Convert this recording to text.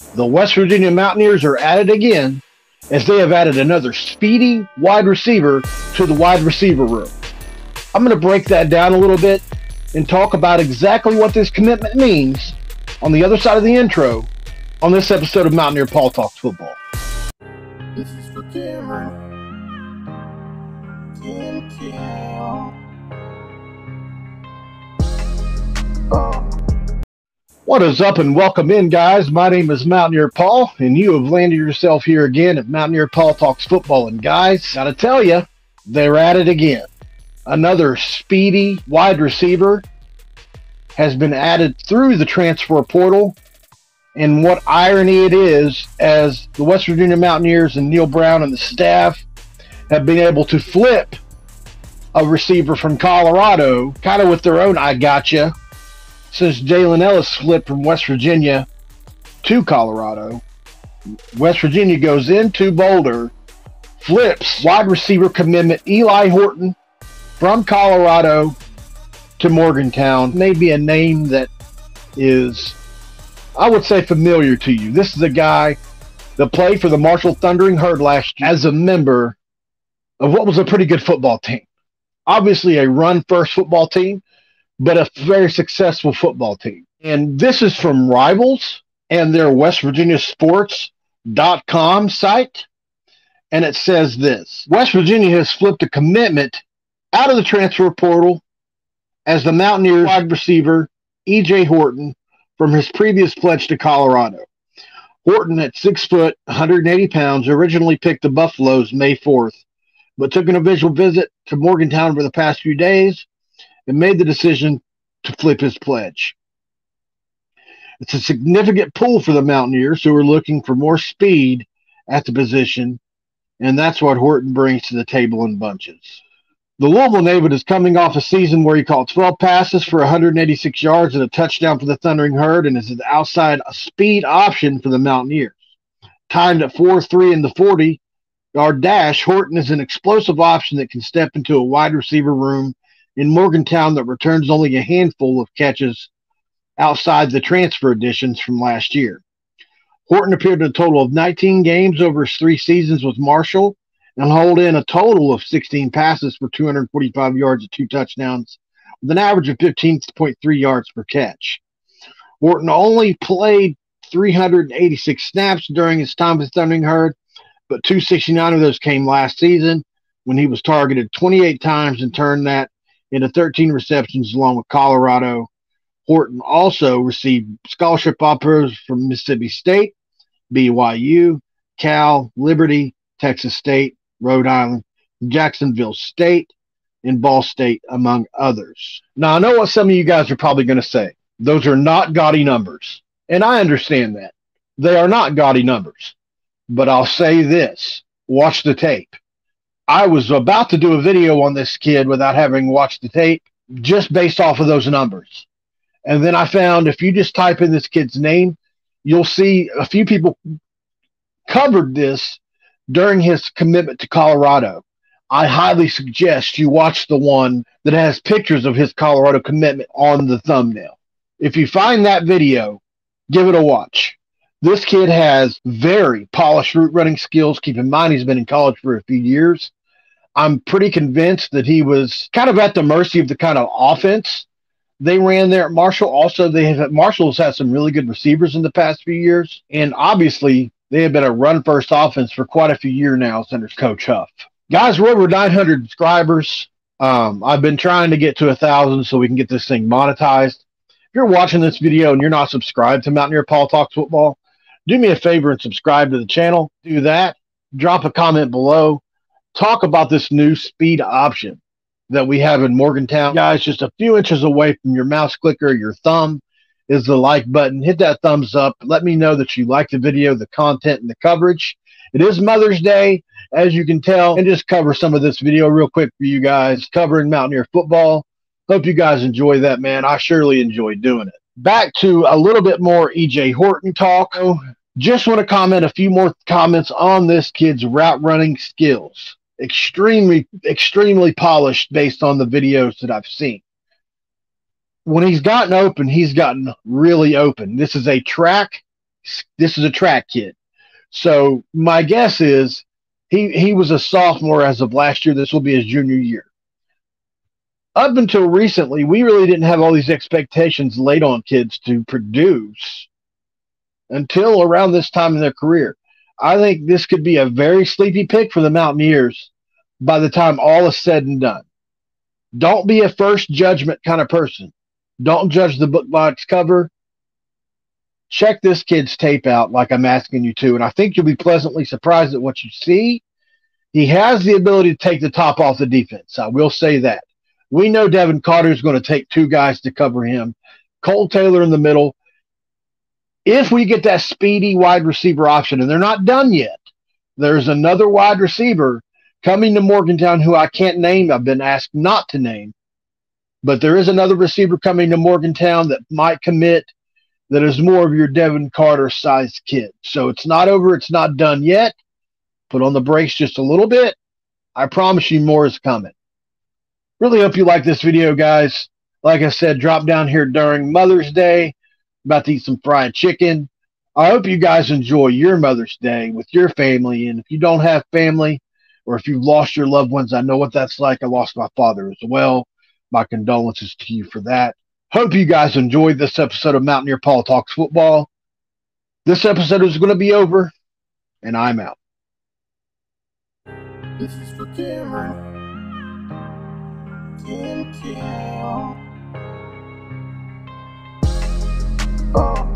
The West Virginia Mountaineers are at it again, as they have added another speedy wide receiver to the wide receiver room. I'm going to break that down a little bit and talk about exactly what this commitment means on the other side of the intro on this episode of Mountaineer Paul Talks Football. This is for Cameron. What is up, and welcome in, guys. My name is Mountaineer Paul, and you have landed yourself here again at Mountaineer Paul Talks Football. And guys, gotta tell you, they're at it again. Another speedy wide receiver has been added through the transfer portal. And what irony it is, as the West Virginia Mountaineers and Neal Brown and the staff have been able to flip a receiver from Colorado, kind of with their own I gotcha, since Jalen Ellis flipped from West Virginia to Colorado. West Virginia goes into Boulder, flips wide receiver commitment E.J Horton from Colorado to Morgantown. Maybe a name that is, I would say, familiar to you. This is a guy that played for the Marshall Thundering Herd last year as a member of what was a pretty good football team. Obviously a run-first football team, but a very successful football team. And this is from Rivals and their WestVirginiaSports.com site. And it says this: West Virginia has flipped a commitment out of the transfer portal as the Mountaineers wide receiver E.J Horton from his previous pledge to Colorado. Horton, at 6 foot, 180 pounds, originally picked the Buffaloes May 4th, but took an official visit to Morgantown over the past few days and made the decision to flip his pledge. It's a significant pull for the Mountaineers, who are looking for more speed at the position, and that's what Horton brings to the table in bunches. The Louisville native is coming off a season where he caught 12 passes for 186 yards and a touchdown for the Thundering Herd, and is an outside speed option for the Mountaineers. Timed at 4.3 in the 40-yard dash, Horton is an explosive option that can step into a wide receiver room in Morgantown that returns only a handful of catches outside the transfer additions from last year. Horton appeared in a total of 19 games over his 3 seasons with Marshall and hauled in a total of 16 passes for 245 yards and 2 touchdowns with an average of 15.3 yards per catch. Horton only played 386 snaps during his time with Thundering Herd, but 269 of those came last season when he was targeted 28 times and turned that into 13 receptions along with Colorado. Horton also received scholarship offers from Mississippi State, BYU, Cal, Liberty, Texas State, Rhode Island, Jacksonville State, and Ball State, among others. Now, I know what some of you guys are probably going to say. Those are not gaudy numbers, and I understand that. They are not gaudy numbers. But I'll say this: watch the tape. I was about to do a video on this kid without having watched the tape, just based off of those numbers. And then I found if you just type in this kid's name, you'll see a few people covered this during his commitment to Colorado. I highly suggest you watch the one that has pictures of his Colorado commitment on the thumbnail. If you find that video, give it a watch. This kid has very polished route running skills. Keep in mind, he's been in college for a few years. I'm pretty convinced that he was kind of at the mercy of the kind of offense they ran there at Marshall. Also, Marshall's had some really good receivers in the past few years. And obviously, they have been a run-first offense for quite a few years now under Coach Huff. Guys, we're over 900 subscribers. I've been trying to get to 1,000 so we can get this thing monetized. If you're watching this video and you're not subscribed to Mountaineer Paul Talks Football, do me a favor and subscribe to the channel. Do that. Drop a comment below. Talk about this new speed option that we have in Morgantown. Guys, just a few inches away from your mouse clicker, your thumb, is the like button. Hit that thumbs up. Let me know that you like the video, the content, and the coverage. It is Mother's Day, as you can tell, and just cover some of this video real quick for you guys, covering Mountaineer football. Hope you guys enjoy that, man. I surely enjoy doing it. Back to a little bit more E.J Horton talk. Just want to comment a few more comments on this kid's route running skills. Extremely polished based on the videos that I've seen. When he's gotten open, he's gotten really open. This is a track This is a track kid. So my guess is he was a sophomore as of last year. This will be his junior year. Up until recently, we really didn't have all these expectations laid on kids to produce until around this time in their career. I think this could be a very sleepy pick for the Mountaineers by the time all is said and done. Don't be a first judgment kind of person. Don't judge the book by its cover. Check this kid's tape out like I'm asking you to, and I think you'll be pleasantly surprised at what you see. He has the ability to take the top off the defense. I will say that. We know Devin Carter is going to take two guys to cover him. Cole Taylor in the middle. If we get that speedy wide receiver option, and they're not done yet, there's another wide receiver coming to Morgantown who I can't name. I've been asked not to name. But there is another receiver coming to Morgantown that might commit that is more of your Devin Carter-sized kid. So it's not over. It's not done yet. Put on the brakes just a little bit. I promise you more is coming. Really hope you like this video, guys. Like I said, drop down here during Mother's Day. About to eat some fried chicken. I hope you guys enjoy your Mother's Day with your family. And if you don't have family or if you've lost your loved ones, I know what that's like. I lost my father as well. My condolences to you for that. Hope you guys enjoyed this episode of Mountaineer Paul Talks Football. This episode is going to be over, and I'm out. This is for Cameron. Cam. Oh.